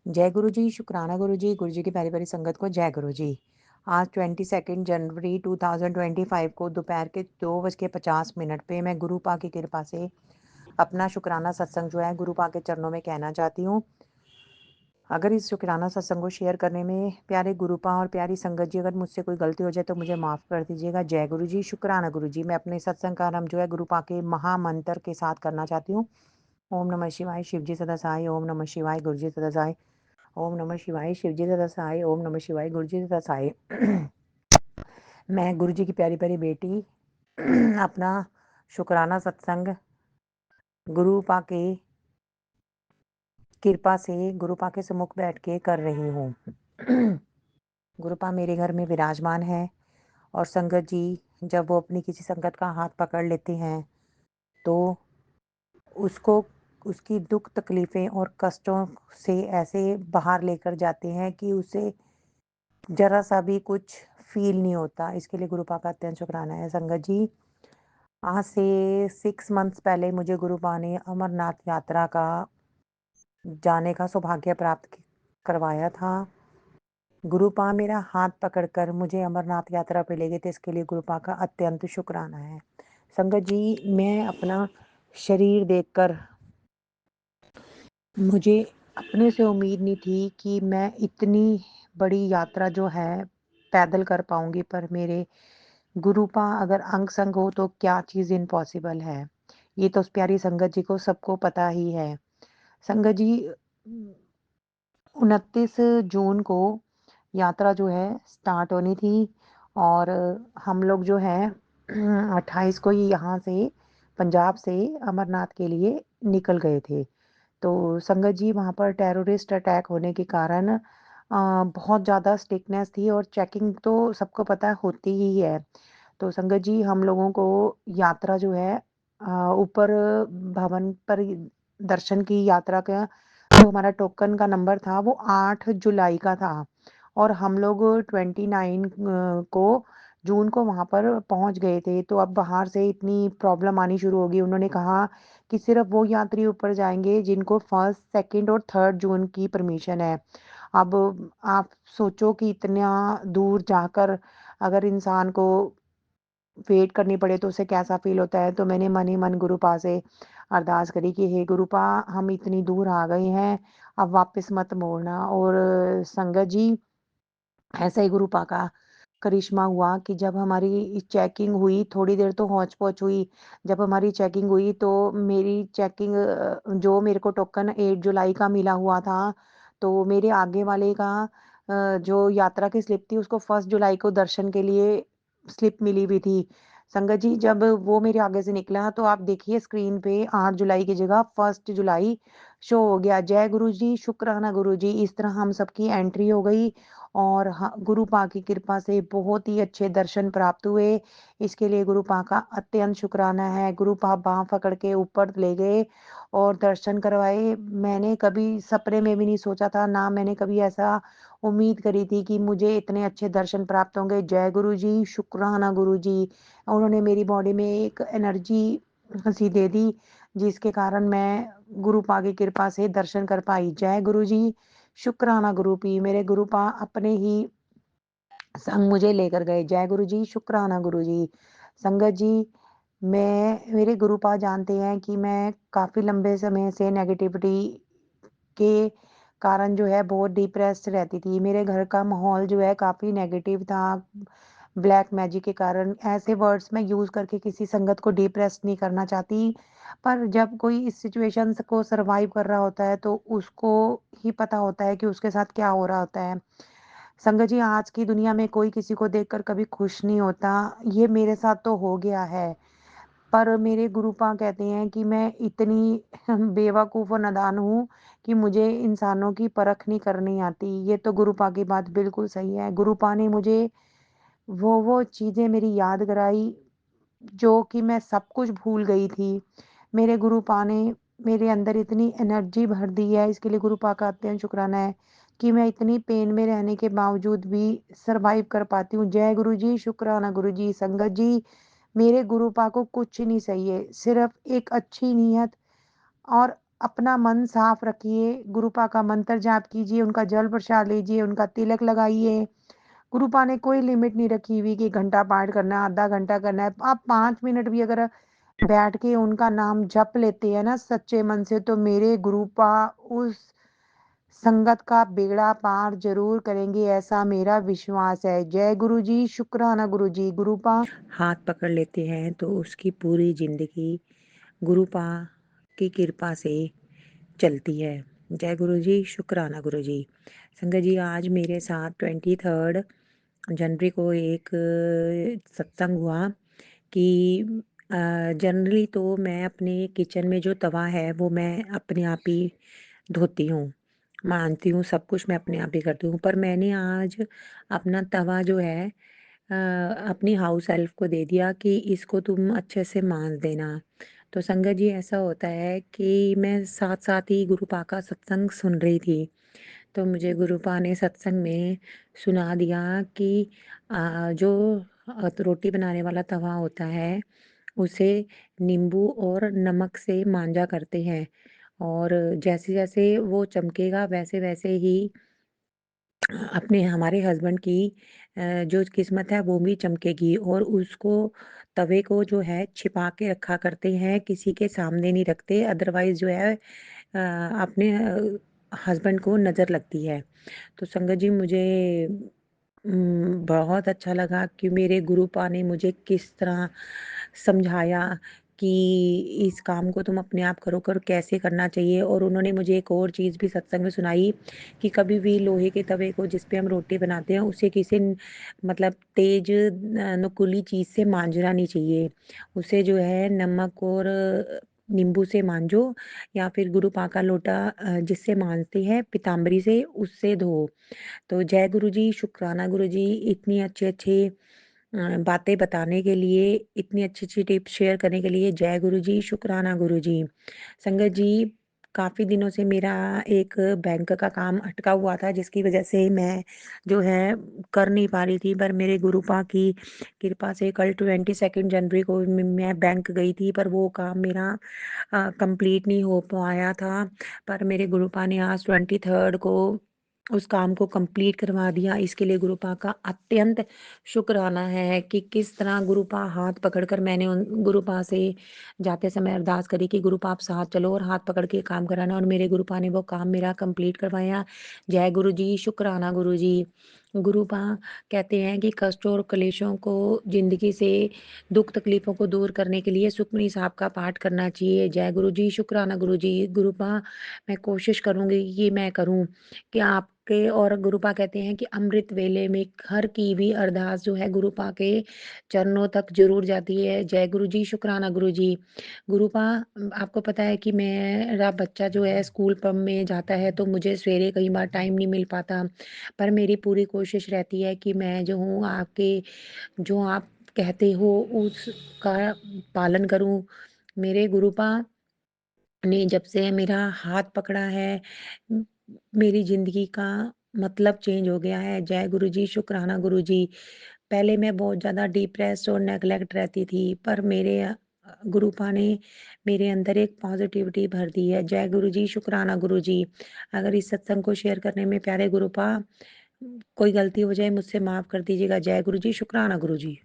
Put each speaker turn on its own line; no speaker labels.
जय गुरु जी, शुक्राना गुरु जी की प्यारी-प्यारी संगत को जय गुरु जी। आज 22 जनवरी 2025 को दोपहर के 2:50 पे मैं गुरु पा की कृपा से अपना शुक्राना सत्संग जो है गुरु पा के चरणों में कहना चाहती हूँ। अगर इस शुक्राना सत्संग को शेयर करने में प्यारे गुरु पा और प्यारी संगत जी अगर मुझसे कोई गलती हो जाए तो मुझे माफ़ कर दीजिएगा। जय गुरु जी, शुक्राना गुरु जी। मैं अपने सत्संग का आरंभ जो है गुरु पा के महामंत्र के साथ करना चाहती हूँ। ओम नमः शिवाय, शिव जी सदा सहाय। ओम नमः शिवाय, गुरु जी सदा सहाय। ओम नमः शिवाय, शिव जी सदा सहाय। ओम नमः शिवाय, गुरु जी सदा सहाय। मैं गुरु जी की प्यारी-प्यारी बेटी अपना शुक्राना सत्संग गुरु पा के कृपा से गुरु पा के सम्मुख बैठ के कर रही हूँ। गुरु पा मेरे घर में विराजमान है और संगत जी जब वो अपनी किसी संगत का हाथ पकड़ लेते हैं तो उसको उसकी दुख तकलीफ़ें और कष्टों से ऐसे बाहर लेकर जाते हैं कि उसे ज़रा-सा भी कुछ फ़ील नहीं होता। इसके लिए गुरु पा का अत्यंत शुक्राना है। संगत जी, आज से 6 मंथ्स पहले मुझे गुरु पा ने अमरनाथ यात्रा का जाने का सौभाग्य प्राप्त करवाया था। गुरु पा मेरा हाथ पकड़कर मुझे अमरनाथ यात्रा पे ले गए थे, इसके लिए गुरु पा का अत्यंत शुक्राना है। संगत जी, मैं अपना शरीर देखकर मुझे अपने से उम्मीद नहीं थी कि मैं इतनी बड़ी यात्रा जो है पैदल कर पाऊँगी, पर मेरे गुरुपा अगर अंग संग हो तो क्या चीज़ इम्पॉसिबल है। ये तो उस प्यारी संगत जी को सबको पता ही है। संगत जी 29 जून को यात्रा जो है स्टार्ट होनी थी और हम लोग जो है 28 को ही यहाँ से पंजाब से अमरनाथ के लिए निकल गए थे। तो संगत जी वहाँ पर टेररिस्ट अटैक होने के कारण बहुत ज़्यादा स्ट्रिक्टनेस थी और चेकिंग तो सबको पता है होती ही है। तो संगत जी हम लोगों को यात्रा जो है ऊपर भवन पर दर्शन की यात्रा का जो हमारा टोकन का नंबर था वो 8 जुलाई का था और हम लोग 29 को जून को वहाँ पर पहुँच गए थे। तो अब बाहर से इतनी प्रॉब्लम आनी शुरू हो गई। उन्होंने कहा कि सिर्फ़ वो यात्री ऊपर जाएँगे जिनको 1st, 2nd और 3rd जून की परमिशन है। अब आप सोचो कि इतना दूर जाकर अगर इंसान को वेट करनी पड़े तो उसे कैसा फ़ील होता है। तो मैंने मन ही मन गुरुपा से अरदास करी कि हे गुरुपा हम इतनी दूर आ गए हैं, अब वापस मत मोड़ना। और संगत जी ऐसा ही गुरुपा का करिश्मा हुआ कि जब हमारी चेकिंग हुई, थोड़ी देर तो हौच-पौच हुई। जब हमारी चेकिंग हुई तो मेरी चेकिंग जो मेरे को टोकन 8 जुलाई का मिला हुआ था, तो मेरे आगे वाले का जो यात्रा की स्लिप थी उसको 1 जुलाई को दर्शन के लिए स्लिप मिली हुई थी। संगत जी जब वो मेरे आगे से निकला तो आप देखिए स्क्रीन पे 8 जुलाई की जगह 1 जुलाई शो हो गया। जय गुरु जी, शुक्राना गुरु जी। इस तरह हम सबकी एंट्री हो गई और गुरु पा की कृपा से बहुत ही अच्छे दर्शन प्राप्त हुए। इसके लिए गुरु पा का अत्यंत शुक्राना है। गुरु पा बाँह पकड़ के ऊपर ले गए और दर्शन करवाए। मैंने कभी सपने में भी नहीं सोचा था, ना मैंने कभी ऐसा उम्मीद करी थी कि मुझे इतने अच्छे दर्शन प्राप्त होंगे। जय गुरु जी, शुक्राना गुरु जी। उन्होंने मेरी बॉडी में एक एनर्जी सी दे दी, जिसके कारण मैं गुरु पा की कृपा से दर्शन कर पाई। जय गुरु जी, शुक्राना गुरु पी। मेरे गुरु पा अपने ही संग मुझे लेकर गए। जय गुरु जी, शुक्राना गुरु जी। संगत जी, मेरे गुरु पा जानते हैं कि मैं काफ़ी लंबे समय से नेगेटिविटी के कारण जो है बहुत डिप्रेस्ड रहती थी। मेरे घर का माहौल जो है काफ़ी नेगेटिव था। ब्लैक मैजिक के कारण ऐसे वर्ड्स मैं यूज़ करके किसी संगत को डिप्रेस्ड नहीं करना चाहती। पर जब कोई इस सिचुएशंस को सर्वाइव कर रहा होता है तो उसको ही पता होता है कि उसके साथ क्या हो रहा होता है। संगत जी आज की दुनिया में कोई किसी को देखकर कभी खुश नहीं होता। ये मेरे साथ तो हो गया है। पर मेरे गुरुपा कहते हैं कि मैं इतनी बेवकूफ़ और नादान हूँ कि मुझे इंसानों की परख नहीं करनी आती। ये तो गुरुपा की बात बिल्कुल सही है। गुरुपा ने मुझे वो चीज़ें मेरी याद कराई जो कि मैं सब कुछ भूल गई थी। मेरे गुरुपा ने मेरे अंदर इतनी एनर्जी भर दी है, इसके लिए गुरुपा का अत्यंत शुक्राना है कि मैं इतनी पेन में रहने के बावजूद भी सर्वाइव कर पाती हूँ। जय गुरु जी, शुक्राना गुरु जी। संगत जी, मेरे गुरुपा को कुछ नहीं चाहिए, सिर्फ़ एक अच्छी नीयत और अपना मन साफ रखिए, गुरुपा का मंत्र जाप कीजिए, उनका जल प्रसाद लीजिए, उनका तिलक लगाइए। गुरुपा ने कोई लिमिट नहीं रखी हुई कि घंटा पाठ करना है, आधा घंटा करना है। आप 5 मिनट भी अगर बैठ के उनका नाम जप लेते हैं ना सच्चे मन से, तो मेरे गुरुपा उस संगत का बेड़ा पार ज़रूर करेंगे, ऐसा मेरा विश्वास है। जय गुरु जी, शुक्राना गुरु जी। गुरुपा हाथ पकड़ लेते हैं तो उसकी पूरी ज़िंदगी गुरुपा की कृपा से चलती है। जय गुरु जी, शुक्राना गुरु जी। संगत जी, आज मेरे साथ 23 जनवरी को एक सत्संग हुआ कि जनरली तो मैं अपने किचन में जो तवा है वो मैं अपने आप ही धोती हूँ, मांजती हूँ, सब कुछ मैं अपने आप ही करती हूँ। पर मैंने आज अपना तवा जो है अपनी हाउस हेल्प को दे दिया कि इसको तुम अच्छे से मांज देना। तो संगत जी, ऐसा होता है कि मैं साथ-साथ ही गुरुपा का सत्संग सुन रही थी। तो मुझे गुरुपा ने सत्संग में सुना दिया कि जो रोटी बनाने वाला तवा होता है, उसे नींबू और नमक से मांजा करते हैं और जैसे-जैसे वो चमकेगा वैसे-वैसे ही अपने हमारे हस्बैंड की जो किस्मत है वो भी चमकेगी और उसको तवे को जो है छिपा के रखा करते हैं, किसी के सामने नहीं रखते, अदरवाइज़ जो है अपने हस्बैंड को नज़र लगती है। तो संगत जी, मुझे बहुत अच्छा लगा कि मेरे गुरुपा ने मुझे किस तरह समझाया कि इस काम को तुम अपने आप करो कर कैसे करना चाहिए। और उन्होंने मुझे एक और चीज़ भी सत्संग में सुनाई कि कभी भी लोहे के तवे को जिस पे हम रोटी बनाते हैं उसे किसी मतलब तेज नुकीली चीज़ से मांजना नहीं चाहिए। उसे जो है नमक और नींबू से मांजो या फिर गुरुपा का लोटा जिससे मांजते हैं पीताम्बरी से उससे धो। तो जय गुरु जी, शुक्राना गुरु जी, इतनी अच्छी-अच्छी बातें बताने के लिए, इतनी अच्छी-अच्छी टिप्स शेयर करने के लिए जय गुरु जी, शुक्राना गुरु जी। संगत जी, काफ़ी दिनों से मेरा एक बैंक का काम अटका हुआ था जिसकी वजह से मैं जो है कर नहीं पा रही थी, पर मेरे गुरुपा की कृपा से कल 22 जनवरी को मैं बैंक गई थी, पर वो काम मेरा कंप्लीट नहीं हो पाया था। पर मेरे गुरुपा ने आज 23 को उस काम को कंप्लीट करवा दिया। इसके लिए गुरुपा का अत्यंत शुक्राना है कि किस तरह गुरुपा हाथ पकड़कर मैंने उन गुरुपा से जाते समय अरदास करी कि गुरुपा आप साथ चलो और हाथ पकड़ के काम कराना, और मेरे गुरुपा ने वो काम मेरा कंप्लीट करवाया। जय गुरु जी, शुक्राना गुरु जी। गुरुपा कहते हैं कि कष्टों और क्लेशों को ज़िंदगी से दुख तकलीफ़ों को दूर करने के लिए सुखमनी साहब का पाठ करना चाहिए। जय गुरु जी, शुक्राना गुरु जी। गुरुपा, मैं कोशिश करूँगी कि मैं करूँ कि आपके, और गुरुपा कहते हैं कि अमृत वेले में घर की भी अरदास जो है गुरुपा के चरणों तक ज़रूर जाती है। जय गुरु जी, शुक्राना गुरु जी। गुरुपा, आपको पता है कि मेरा बच्चा जो है स्कूल में जाता है तो मुझे सवेरे कई बार टाइम नहीं मिल पाता। पर मेरी पूरी कोशिश रहती है कि मैं जो हूँ आपके जो आप कहते हो उसका पालन करूँ। मेरे गुरुपा ने जब से मेरा हाथ पकड़ा है, म मेरी ज़िंदगी का मतलब चेंज हो गया है। जय गुरु जी, शुक्राना गुरु जी। पहले मैं बहुत ज़्यादा डिप्रेस्ड और नेग्लेक्ट रहती थी, पर मेरे गुरुपा ने मेरे अंदर एक पॉज़िटिविटी भर दी है। जय गुरु जी, शुक्राना गुरु जी। अगर इस सत्संग को शेयर करने में प्यारे गुरुपा कोई गलती हो जाए मुझसे माफ़ कर दीजिएगा। जय गुरु जी, शुक्राना गुरु जी।